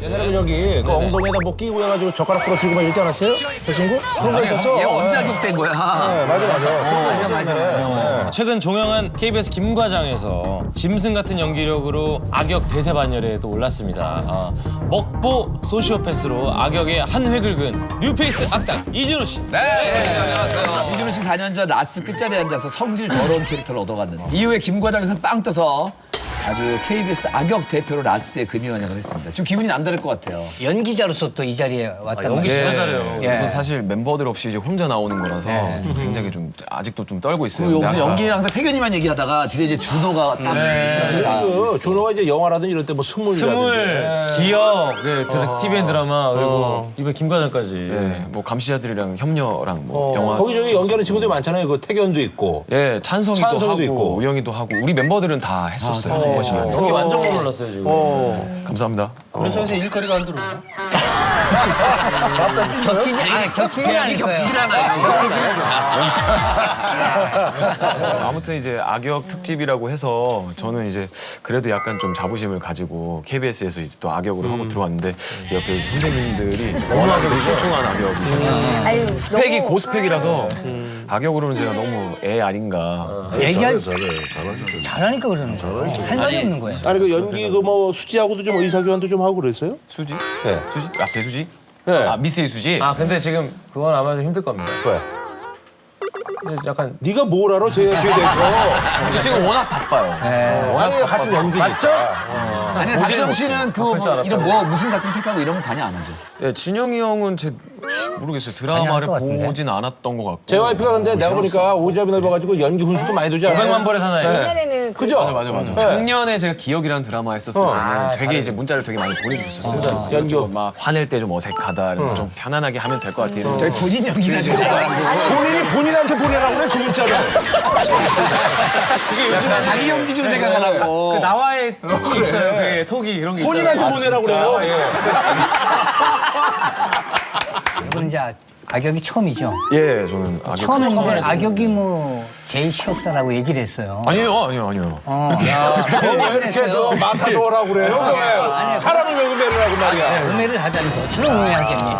옛날에 여기 그 엉덩이에다 뭐 끼고 해가지고 젓가락 부러뜨리고 막 이러지 않았어요? 그 친구? 그런 거 있었어. 얘 언제 악역된 거야? 네, 맞아. 최근 종영한 KBS 김과장에서 짐승 같은 연기력으로 악역 대세 반열에 또 올랐습니다. 먹보 소시오패스로 악역의 한 획을 그은 뉴페이스 악당 이진호 씨. 안녕하세요. 이준호 씨 4년 전 라스 끝자리에 앉아서 성질 더러운 캐릭터를 얻어갔는 이후에 김과장에서 빵 떠서 아주 KBS 악역 대표로 라스에 금이환영을 했습니다. 좀 기분이 남다를 것 같아요. 연기자로서 또 이 자리에 왔단 연기 말이에요. 진짜 잘해요. 그래서 사실 멤버들 없이 이제 혼자 나오는 거라서 좀 굉장히 좀 아직도 좀 떨고 있어요. 그리고 여기서 근데 아까 연기는 항상 태균이만 얘기하다가 뒤에 이제 준호가 딱 있었습니다. 그 준호가 이제 영화라든 이럴 때 뭐 스물, 기억, TVN 드라마 그리고 이번 김과장까지. 네, 뭐 감시자들이랑 협녀랑 뭐 영화 거기 저기 연기하는 친구들이 많잖아요. 그 태견도 있고. 예 찬성이도 찬성도 하고 있고. 우영이도 하고 우리 멤버들은 다 했었어요. 거실에. 연기 완전 못 올랐어요 지금. 감사합니다. 그래서 요새 일거리가 안 들어오죠. 겹치지 않을 거예요. 겹치질 않아요. 아무튼 이제 악역 특집이라고 해서 저는 이제 그래도 약간 좀 자부심을 가지고 KBS에서 이제 또 악역으로 하고 들어왔는데 이제 옆에 이제 선배님들이 워낙에 출중한 악역이잖아요. 아유, 스펙이 너무- 고스펙이라서 악역으로는 제가 너무 애 아닌가. 얘기할 잘하니까 그러는 거예요. 할 말이 없는 거예요. 아니 그 연기 그 뭐 수지하고도 좀 의사교환도 좀 하고 그랬어요? 수지? 네. 수지? 아 배수지? 네. 아 미스의 수지? 근데 지금 그건 아마 좀 힘들 겁니다. 왜? 근데 약간 네가 뭘 알아? 제 옆에 대해서. 지금 워낙 바빠요. 아니 같은 연기니까. 맞죠? 아니 박정 씨는 그 이런 뭐 무슨 작품 택하고 이런 건 관여 안 하죠? 예, 진영이 형은 제 모르겠어요. 드라마를 것 같은데? 보진 않았던 것 같고. JYP가 근데 내가 보니까 오지랖이 넓어가지고 연기 훈수도 많이 두지 않아요? 500만 벌의 사나이. 옛날에는 그죠? 맞아. 작년에 제가 기억이라는 드라마 했었을 때는 되게 이제 문자를 되게 많이 보내주셨었어요. 연기. 막 화낼 때 좀 어색하다. 이러면서 좀 편안하게 하면 될 것 같아. 이러면서 저희 본인 연기나 좀 본인이 본인한테 보내라고 그래 그 문자를. 자기 연기 좀 생각하라고. 그 나와의 톡이 있어요. 그 톡이 그런 게 본인한테 있잖아요. 보내라고 그래요. 예. 이건 이제 악역이 처음이죠. 예, 저는 악역. 처음인데 악역이 뭐 제일 쉬웠다라고 얘기를 했어요. 아니요. 왜 이렇게 그 마타도라고 그래요? 왜? 사람을 왜 음해를 하고 말이야. 음해를 하다니 너처럼 음해하겠니?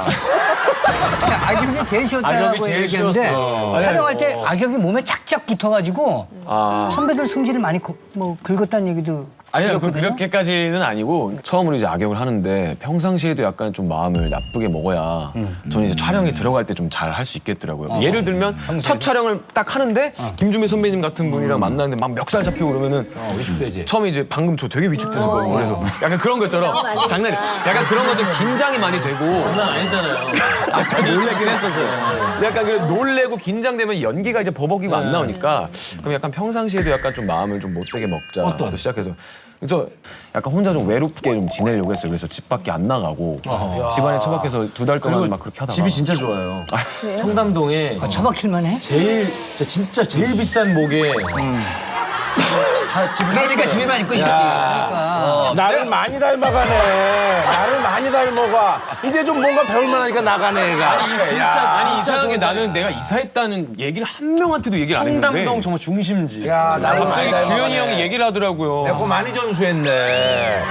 악역이 제일 쉬웠다라고 악역이 제일 얘기했는데 쉬웠어. 촬영할 때 악역이 몸에 착착 붙어가지고 아. 선배들 승질을 많이 뭐 긁었다는 얘기도 아니요, 들었거든요. 그렇게까지는 아니고 처음으로 이제 악역을 하는데 평상시에도 약간 좀 마음을 나쁘게 먹어야 저는 이제 촬영에 들어갈 때 좀 잘 할 수 있겠더라고요. 예를 들면 첫 촬영을 딱 하는데 김주미 선배님 같은 분이랑 만나는데 막 멱살 잡히고 그러면 위축되지. 처음에 이제 방금 저 되게 위축됐었거든요. 그래서 약간 그런 것처럼 장난이 약간 그런 것처럼 긴장이 많이 되고 장난 아니잖아요. 아까 놀래긴 했었어요. 약간 그 놀래고 긴장되면 연기가 이제 버벅이고 안 나오니까 그럼 약간 평상시에도 약간 좀 마음을 좀 못되게 먹자 시작해서 그래서 약간 혼자 좀 외롭게 좀 지내려고 했어요. 그래서 집 밖에 안 나가고 집안에 처박혀서 2달 동안 막 그렇게 하다가 집이 진짜 좋아요. 청담동에 처박힐만 해? 진짜 제일 비싼 목에 집을 그러니까 집에만 있고 싶지. 나를 많이 닮아가네. 나를 많이 닮아가. 이제 좀 뭔가 배울만하니까 나가네, 얘가. 진짜 이상하게 나는 내가 이사했다는 얘기를 한 명한테도 얘기를 안 했는데 청담동 정말 중심지. 야, 나를 많이 갑자기 닮아가네. 규현이 형이 얘기를 하더라고요. 내가 많이 전수했네.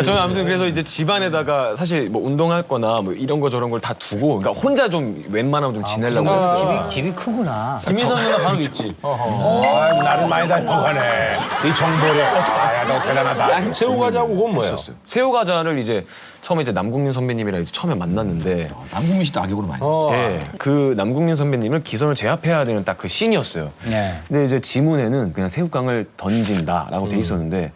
저는 아무튼 그래서 이제 집안에다가 사실 뭐 운동할 거나 뭐 이런 거 저런 걸 다 두고 그러니까 혼자 좀 웬만하면 좀 지내려고 했어요. 집이 크구나. 김희선 누나 바로 있지. 아, 나를 많이 닮아가네. 이 정보력. 아, 야, 너 대단하다. 새우과자하고 그건 뭐예요? 새우과자를 이제 처음에 이제 남궁민 선배님이랑 이제 처음에 만났는데 남궁민 씨도 악역으로 많이. 예, 그 남궁민 선배님을 기선을 제압해야 되는 딱 그 씬이었어요. 네. 근데 이제 지문에는 그냥 새우깡을 던진다라고 돼 있었는데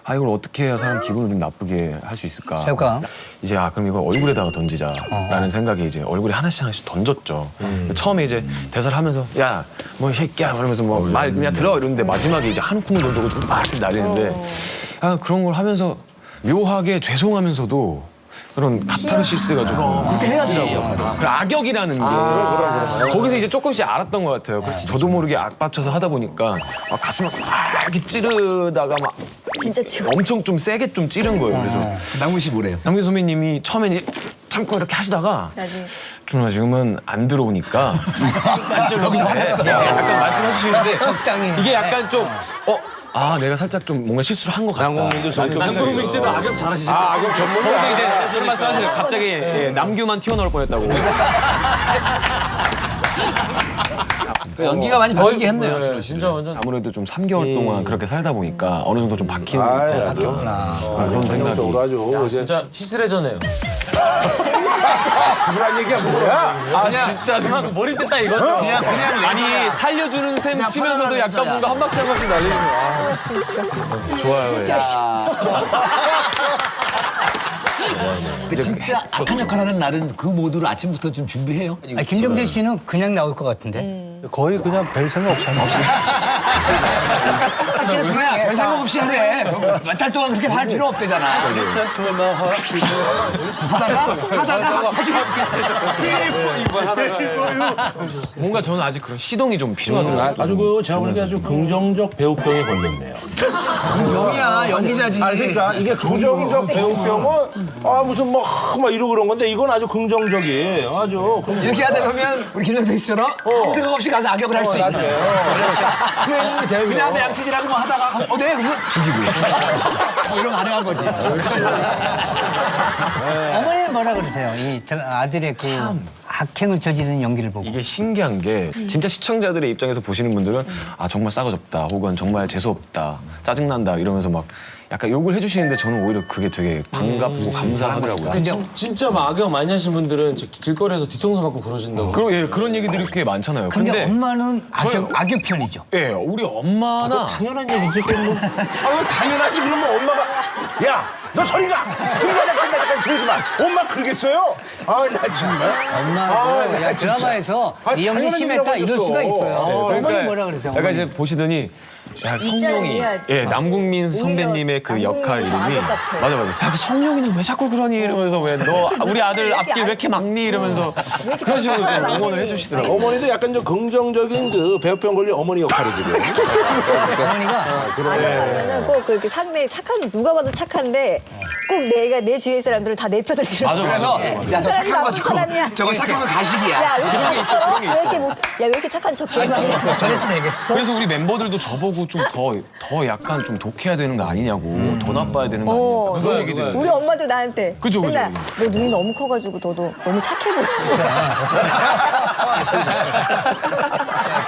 아 이걸 어떻게 해야 사람 기분을 좀 나쁘게 할 수 있을까? 새우깡? 이제 그럼 이걸 얼굴에다가 던지자라는 생각에 이제 얼굴에 하나씩 던졌죠. 처음에 이제 대사를 하면서 야 뭐 새끼야 그러면서 뭐 말 그냥 들어 이러는데 마지막에 이제 한 콩을 던져가지고 막 이렇게 날리는데 아 그런 걸 하면서 묘하게 죄송하면서도 그런 카타르시스가 좀 그렇게 해야지. 그 악역이라는 게 거기서 이제 조금씩 알았던 것 같아요. 그래서 저도 모르게 악 받쳐서 하다 보니까 막 가슴을 막 이렇게 찌르다가 막 진짜 지금 엄청 좀 세게 좀 찌른 거예요. 그래서 남궁민 씨 뭐래요? 남규 선배님이 처음에 참고 이렇게 하시다가 나중에 준호아 지금은 안 들어오니까 안 찔러도 돼. 약간 말씀하시는데 적당히. 이게 약간 좀 아 내가 살짝 좀 뭔가 실수를 한 것 같다. 남궁민도 성격 남궁민 씨도 악역 잘하시죠. 악역 전문가. 거기서 이제 그런 말씀 하시네요. 갑자기 예, 남규만 튀어나올 뻔했다고. 그 연기가 많이 바뀌긴 했네요. 네, 진짜 완전 아무래도 좀 3개월 동안 그렇게 살다 보니까 어느 정도 좀 바뀌는 아, 그런 생각이. 오라죠. 이제 진짜 히스레저네요. 그런 얘기가 뭐야? 진짜 좀 막 머리 뗐다 이거죠. 그냥 아니 살려주는 셈 치면서도 약간 뭔가 한 박씩 날리는 거. 좋아요. 예. 근데 진짜 악한 역할 하는 날은 그 모드를 아침부터 좀 준비해요? 김정재 씨는 그냥 나올 것 같은데. 거의 그냥 별 생각 없이 하는 거죠. 사실은 그냥 별 생각 없이 하래. 몇 달 동안 그렇게 할 필요 없대잖아. 하다가 갑자기 뭔가 저는 아직 그런 시동이 좀 필요하더라고요. 아주 그 제가 보니까 아주 긍정적 배우병에 걸렸네요. 병이야 연기자지. 아니 그러니까 이게 긍정적 배우병은 무슨 막 이러고 그런 건데 이건 아주 긍정적이에요. 아주 이렇게 하다 보면 우리 김정태 씨처럼 아무 생각 없이 가서 악역을 할 수 있는 거예요. 표현이 되고. 그냥 양치질하고 뭐 하다가 네? 그러면 죽이고 뭐 이런 거 가능한 거지. 어머니는 뭐라 그러세요? 이 아들의 그 악행을 저지르는 연기를 보고. 이게 신기한 게 진짜 시청자들의 입장에서 보시는 분들은 아 정말 싸가지 없다 혹은 정말 재수없다 짜증난다 이러면서 막 약간 욕을 해주시는데 저는 오히려 그게 되게 반갑고 감사하더라고요. 진짜 막 악역 많이 하신 분들은 저 길거리에서 뒤통수 맞고 그러신다고. 예, 그런 얘기들이 꽤 많잖아요. 근데 엄마는 악역 편이죠. 예, 우리 엄마나 당연한 얘기지. 그럼 뭐. 당연하지. 그러면 엄마가 야, 너 저리 가. 등산까지 그러지 마. 엄마 그러겠어요? 나 정말. 엄마도 나 야, 진짜. 드라마에서 이 연기 당연한 심했다 얘기라고 이럴 수가 했어. 있어요. 어머니 뭐라 그러세요? 약간 어머니? 이제 보시더니 야, 입장을 성룡이 이해하지. 예 남궁민 선배님의 그 남궁민이 역할 더 이름이 악역 같아. 맞아. 야, 그 성룡이는 왜 자꾸 그러니 이러면서 왜 너 우리 아들 앞길 왜 이렇게 막니 이러면서 왜 이렇게 그런 식으로 답답하면 좀 안 응원을 되니? 해주시더라고요. 어머니도 약간 좀 긍정적인 그 배우병 걸린 어머니 역할이 지금. 어머니가 악역하면은 꼭 그렇게 상대 착한 누가 봐도 착한데 꼭 내가 내 주위의 사람들을 다 내 편을 들어. 그래서 야 저 착한 거 나쁜 저거 사람이야. 저거 착한 거 가식이야. 야, 왜 이렇게 가식스러워? 왜 이렇게 못? 야, 왜 이렇게 착한 척해? 막 이러고. 저래서 되겠어? 그래서 우리 멤버들도 저보고 좀 더 약간 좀 독해야 되는 거 아니냐고 더 나빠야 되는 거 아니냐고 그런 얘기들. 우리 엄마도 나한테 그죠. 맨날 너 눈이 너무 커가지고 너도 너무 착해 보여.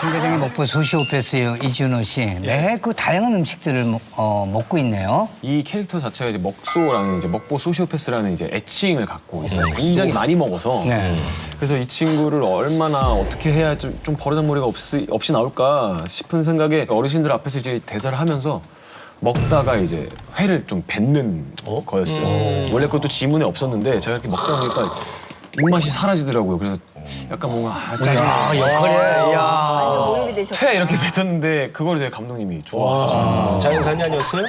김과장의 먹보 소시오패스의 이준호 씨, 매 그 다양한 음식들을 먹고 있네요. 이 캐릭터 자체가 이제 먹소라는 이제 먹보 소시오패스라는 이제 애칭을 갖고 있어요. 굉장히 많이 먹어서 네. 그래서 이 친구를 얼마나 어떻게 해야 좀 버르장머리가 없이 나올까 싶은 생각에 어르신들 앞에서 이제 대사를 하면서 먹다가 이제 회를 좀 뱉는 거였어요. 원래 그것도 지문에 없었는데 제가 이렇게 먹다 보니까 입맛이 사라지더라고요. 그래서 약간 뭔가 짜증나. 역할에 완전 몰입이 되셨고. 회 이렇게 뱉었는데 그걸 이제 감독님이 좋아하셨어요. 자연산이 아니었어요?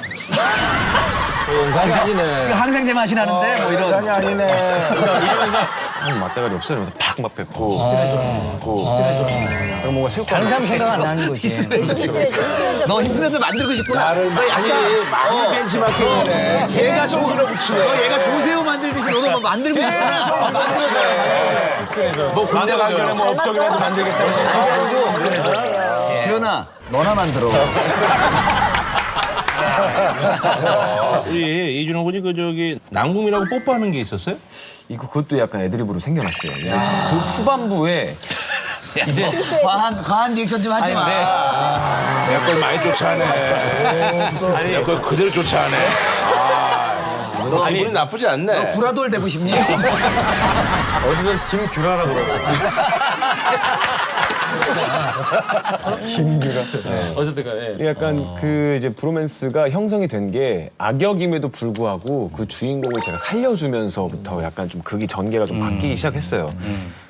자연산이 아니네. 항생제 맛이 나는데 뭐 이런. 자연산이 아니네. 이러면서 맛대가리 없어요. 이러면서 팍막 뱉고 약간 뭔가 새우깡 다른 사람 생각 안 나는 거지. 계속 히스레저. 너 힘들어서 만들고 싶구나. 나를 많이 벤치마킹이네. 얘가 얘가 조세호 만들듯이 너도 뭐 만들고 싶구나. 뭐 군대 가기 전에 뭐 업적이라도 만들겠다고 생각하고. 기현아 너나 만들어. 우리 이준호 군이 그 저기 남궁이라고 뽀뽀하는 게 있었어요? 그것도 약간 애드립으로 생겨났어요. 그 후반부에 이제 과한 리액션 좀 하지 마. 내 걸 많이 쫓아하네. 내 걸 그대로 쫓아하네. 너 기분이 나쁘지 않네. 구라돌 되고 싶니? 어디서 김규라라 그러고. 어쨌든 간에. 약간 그 이제 브로맨스가 형성이 된 게 악역임에도 불구하고 그 주인공을 제가 살려주면서부터 약간 좀 극이 전개가 좀 바뀌기 시작했어요.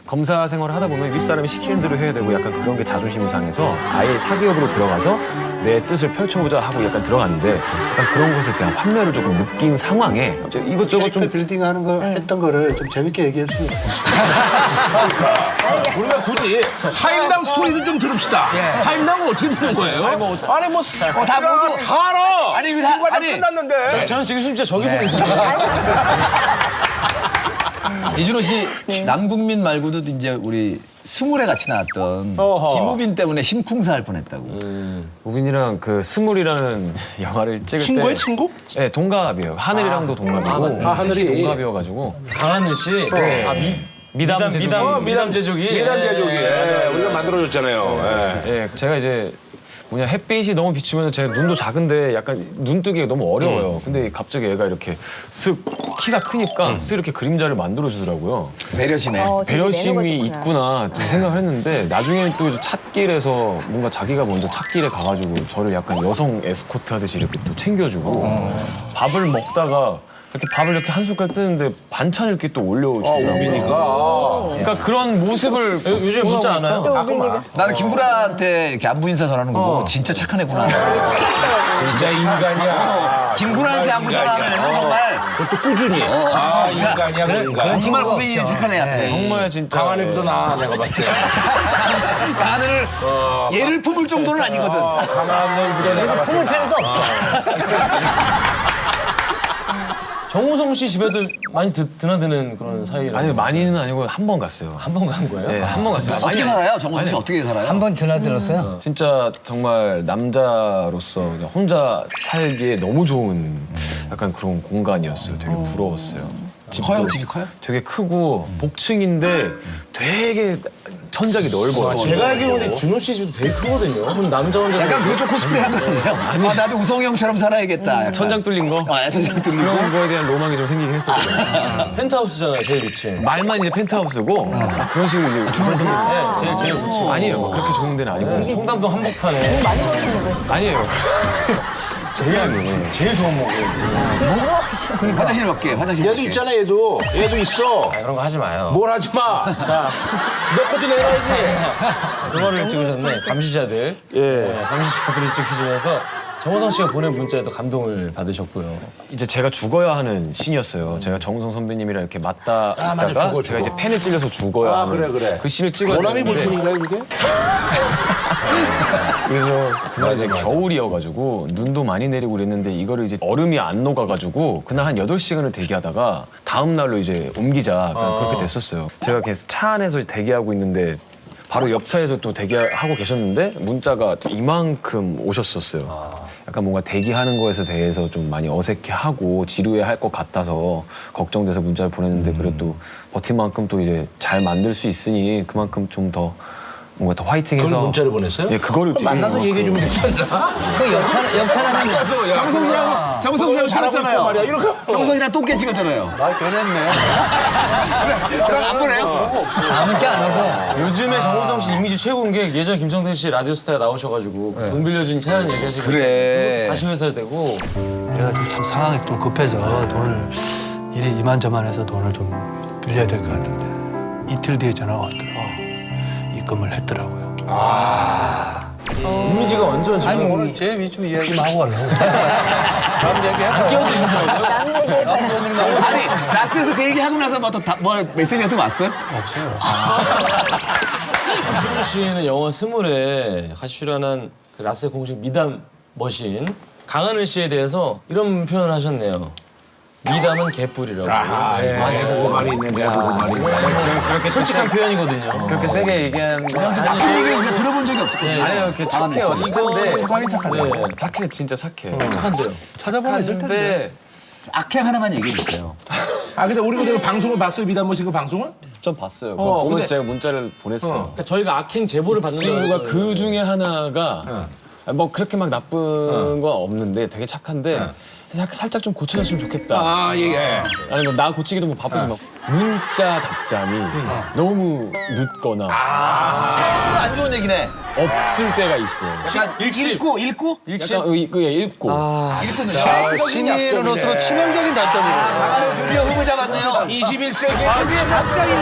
검사 생활을 하다 보면 윗사람이 시키는 대로 해야 되고 약간 그런 게 자존심이 상해서 아예 사기업으로 들어가서 내 뜻을 펼쳐보자 하고 약간 들어갔는데 약간 그런 것에 대한 환멸을 조금 느낀 상황에 이것저것 좀 빌딩하는 걸 했던 거를 좀 재밌게 얘기했어요. 우리가 굳이 사임당 스토리를 좀 들읍시다. 사임당은 어떻게 되는 거예요? 아니 뭐 다 모두 다 알아. 아니, 이거 다- 김과장 아니. 끝났는데. 저는 지금 진짜 저기 보고 있어요. 이준호 씨 남궁민 말고도 이제 우리 스물에 같이 나왔던 어허. 김우빈 때문에 심쿵사 할 뻔했다고. 우빈이랑 그 스물이라는 영화를 찍을 친구예요, 때 친구? 네, 동갑이에요. 하늘이랑도 동갑이고 하늘이. 셋이 동갑이어가지고 강하늘 씨. 네. 아, 미담 제조기. 미담 제조기. 미담 예. 제조기. 예, 우리가 만들어줬잖아요. 예. 예, 제가 이제 뭐냐 햇빛이 너무 비추면 제 눈도 작은데 약간 눈뜨기가 너무 어려워요. 근데 갑자기 얘가 이렇게 쓱 키가 크니까 쓱 이렇게 그림자를 만들어 주더라고요. 배려심에. 되게 배려심이 매너가 좋구나. 있구나 좀 생각을 했는데 나중에는 또 이제 찾길에서 뭔가 자기가 먼저 찾길에 가가지고 저를 약간 여성 에스코트 하듯이 이렇게 또 챙겨주고 밥을 먹다가 이렇게 밥을 이렇게 한 숟갈 뜨는데 반찬을 이렇게 또 올려주더라고요. 우빈이가. 그러니까 그런 모습을 요즘에 묻지 않아요? 또 우빈이가 나는 김구라한테 이렇게 안부 인사 전하는 거 보고 진짜 착한 애구나. 진짜 인간이야. 김구라한테 안부 전하는 애는 정말 그것도 꾸준히. 아, 인간이야, 그 인간. 그런 정말 친구가 우빈이 없죠. 착한 애 같아. 정말 진짜 강한 애보다 나, 내가 봤을 때. 하늘을 얘를 품을 정도는 아니거든. 강한 애보다 내가 봤을 때. 품을 필요도 없어. 정우성 씨 집에도 많이 드나드는 그런 사이라고. 아니 많이는 아니고 한 번 갔어요. 한 번 간 거예요? 네, 한 번 갔어요. 어떻게 살아요? 정우성 씨 어떻게 살아요? 한 번 드나들었어요? 진짜 정말 남자로서 그냥 혼자 살기에 너무 좋은 약간 그런 공간이었어요. 되게 부러웠어요. 커요? 집이 커요? 되게 크고 복층인데 되게 천장이 넓어요. 제가 알기로는 준호 씨 집도 되게 크거든요. 그럼 남자 혼자 약간 그쪽 코스프레 하는 거예요. 아, 나도 우성이 형처럼 살아야겠다. 약간. 천장 뚫린 거? 아, 천장 뚫리고. 그런 거에 대한 로망이 좀 생기긴 했었거든요. 펜트하우스잖아요, 제일 위층. 말만 이제 펜트하우스고 그런 식으로 이제 우선 네, 제일 위층. 아니에요. 뭐 그렇게 좋은 데는 아니고. 청담동 한복판에 많이 걸으시는 거지. 아니에요. 제일 좋은 목이에요. 되게 부러워하시는 화장실 몇 개, 화장실 몇 얘도 개. 있잖아, 얘도. 얘도 있어. 아, 그런 거 하지 마요. 뭘 하지 마. 자, 내 것도 내놔야지. 그거를 찍으셨네. 감시자들. 예. 감시자들이 찍으시면서 정우성 씨가 보낸 문자에도 감동을 받으셨고요. 이제 제가 죽어야 하는 신이었어요. 제가 정우성 선배님이랑 이렇게 맞다 아, 맞아. 있다가 죽어, 제가 죽어. 이제 펜에 찔려서 죽어야 아, 하는 그래. 그 씬을 찍어야 원암이 되는데 물뿐인가요, 그게? 그래서 그날 이제 맞아. 겨울이어가지고 눈도 많이 내리고 그랬는데 이거를 이제 얼음이 안 녹아가지고 그날 한 8시간을 대기하다가 다음 날로 이제 옮기자 약간 그렇게 됐었어요. 제가 계속 차 안에서 대기하고 있는데 바로 옆차에서 또 대기하고 계셨는데 문자가 이만큼 오셨었어요. 약간 뭔가 대기하는 거에 대해서 좀 많이 어색해하고 지루해할 것 같아서 걱정돼서 문자를 보냈는데 그래도 버틴 만큼 또 이제 잘 만들 수 있으니 그만큼 좀 더 뭔가 더 화이팅해서 그걸 문자를 보냈어요? 예, 그거를 또 만나서 얘기해주면 되지 않나? 그 옆차라는 정우성 씨랑 잘하고 있단 찍었잖아요. 말이야. 이렇게. 정우성 씨랑 똥개 찍었잖아요. 아, 변했네. 그럼 안 보내요? 문자 안 오고. 요즘에 정우성 씨 이미지 최고인 게 예전에 김성태 씨 라디오스타에 나오셔가지고 돈 빌려준 사연 얘기하시고 그래. 다시 회사야 되고 제가 참 상황이 좀 급해서 돈을 일이 이만저만해서 돈을 좀 빌려야 될 것 같은데 이틀 뒤에 전화가 왔더라고요. 입금을 했더라고요. 이미지가 완전 지금 아니 오늘 제 위주 이야기만 하고 가려고. 다음 얘기해. 안 끼워드신다고요? 남 얘기해봐요. 아니, 라스에서 그 얘기 하고 나서 뭐 메시지 같은 거 왔어요? 준호 씨는 영화 스물에 같이 출연한 그 라스의 공식 미담 머신 강하늘 씨에 대해서 이런 표현을 하셨네요. 미담은 개뿔이라고. 네. 보고 말이 있네, 내가 보고 말이 있네. 그렇게 솔직한 표현이거든요. 그렇게 세게 얘기한 거 나쁜 얘기를 우리가 들어본 적이 없거든요. 아니에요. 이렇게 착해요. 착한데 네. 착해 진짜 착해. 착한데요. 찾아보면 있을 텐데. 악행 하나만 얘기해 주세요. 아, 근데 우리 그 방송을 봤어요, 미담 모신 그 방송을? 좀 봤어요. 그거 보면서 제가 문자를 보냈어요. 그러니까 저희가 악행 제보를 받는 친구가 거예요. 그 중에 하나가 뭐 그렇게 막 나쁜 건 없는데 되게 착한데 약간 살짝 좀 고쳐줬으면 좋겠다. 아, 예. 아니 나 고치기도 뭐 바쁘지 막 문자 답장이 너무 늦거나 안 좋은 얘기네. 없을 때가 있어요. 읽고? 약간 읽고 신인으로서 치명적인 단점이에요. 드디어 후보 잡았네요. 21세기. 갑자기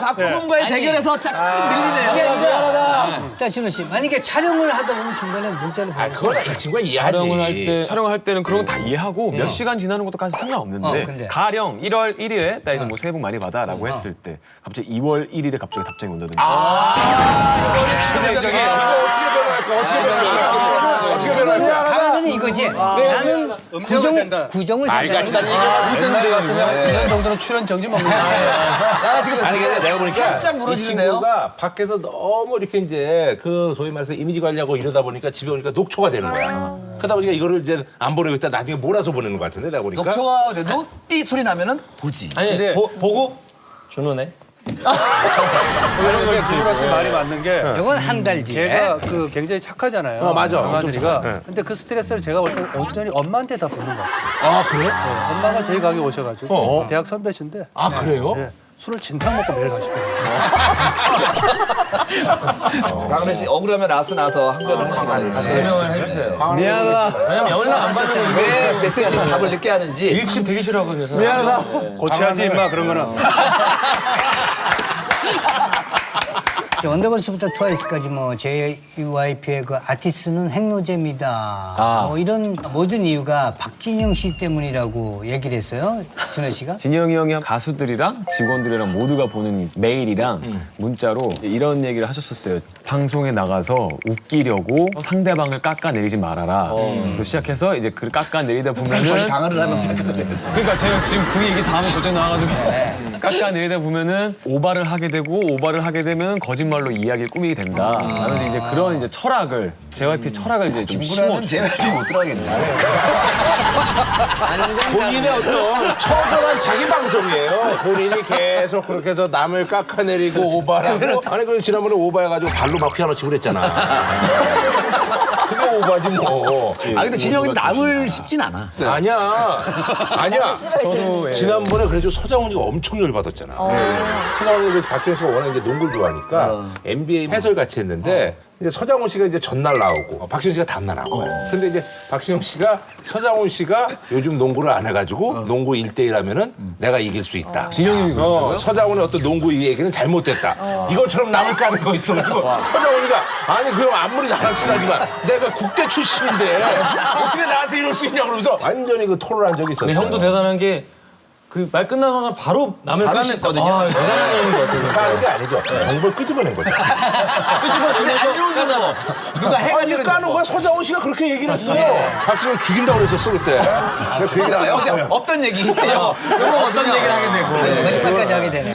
박구문과의 대결에서 짝 밀리네요. 자, 준호 씨. 만약에 촬영을 하다 보면 중간에 문자를 아, 보내서 그건 이 친구가 이해하지. 촬영을 할 때는 그런 거 다 이해하고 몇 시간 지나는 것도까지 상관없는데 근데. 가령 1월 1일에 때 딸기 뭐 새해 복 많이 받아라고 했을 때 갑자기 2월 1일에 갑자기 답장이 온다든지. 강아지는 이거지. 나는 구정을 선택한다. 옛날 같으면 1년 정도는 출연 정지 먹는 거야. 나 지금 아니 근데 내가 보니까 살짝 이 무너지는데요? 친구가 밖에서 너무 이렇게 이제 그 소위 말해서 이미지 관리하고 이러다 보니까 집에 오니까 녹초가 되는 거야. 그러다 보니까 이거를 이제 안 보내고 있다 나중에 몰아서 보내는 것 같은데 내가 보니까. 녹초가 돼도 삐 소리 나면은 보지. 아니 보고 준호네. 그런데 김구라 씨 말이 맞는 게 이건 한 달 뒤에. 걔가 그 굉장히 착하잖아요. 맞아. 강아지가. 좀 착해. 근데 그 스트레스를 제가 볼 때는 온전히 엄마한테 다 보는 것 같아요. 아 그래? 엄마가 저희 가게 오셔가지고 대학 선배신데 아 그래요? 네, 술을 진탕 먹고 매일 가시더라고요. 강은혜 씨 억울하면 라스 나서 항변을 하시기 바랍니다. 설명을 해주세요. 미안하다. 왜냐면 연락 안 받으면 왜 메시지 답을 늦게 하는지. 일침 되게 싫어하거든요. 미안하다. 고쳐야지 임마 그런 거는. 언더걸스부터 트와이스까지 뭐 JYP의 그 아티스트는 핵노잼이다. 뭐 이런 모든 이유가 박진영 씨 때문이라고 얘기를 했어요. 준호 씨가. 진영이 형이 가수들이랑 직원들이랑 모두가 보는 메일이랑 문자로 이런 얘기를 하셨었어요. 방송에 나가서 웃기려고 상대방을 깎아내리지 말아라. 또 시작해서 이제 그 깎아내리다 보면은 강화를 하면 그러니까 제가 지금 그 얘기 다음에 도장 나와가지고 깎아내리다 보면은 오바를 하게 되고 오바를 하게 되면 거짓말로 이야기를 꾸미게 된다. 라면서 이제 그런 이제 철학을 JYP 철학을 이제 좀 김구라는 심어. JYP 못 들어가겠네. 본인의 어떤 처절한 자기 방송이에요. 본인이 계속 그렇게 해서 남을 깎아내리고 오바라고. 아니 그 지난번에 오바해가지고 발로 막 피아노 치고 그랬잖아. 그게 오바지 뭐. 아 근데 진영이 남을 쉽진 않아. 아니야. 아니야. 저도 지난번에 그래도 서장훈이가 엄청 열받았잖아. 서장훈이 박지영 씨가 워낙 이제 농구를 좋아하니까 NBA 해설 같이 했는데 이제 서장훈 씨가 이제 전날 나오고 박지영 씨가 다음날 나온 거야. 근데 이제 박지영 씨가 서장훈 씨가 요즘 농구를 안 해가지고 농구 1대1 하면은 내가 이길 수 있다. 진영이 서장훈의 어떤 농구 이 얘기는 잘못됐다. 이것처럼 남을 까는 거 있어가지고 서장훈이가 아니 그럼 아무리 나랑 친하지만 내가 국대 출신인데 어떻게 나한테 이럴 수 있냐 그러면서 완전히 그 토론한 적이 있었어요. 근데 형도 대단한 게 그 말 끝나자마자 바로 남을 바로 까는 씹거든요. 아, 대단한 형인 것 같아요. 까는 게 아니죠. 정보를 끄집어낸 거죠. 누가 아니 해가지고 까는 거야. 서장훈 씨가 그렇게 얘기를 했어요. 박지영 죽인다고 그랬었어 그때. 내가 그 얘기를 안 했어요. 없던 얘기. 이거 어떤 얘기를 하게 되고. 거짓말까지 하게 되네.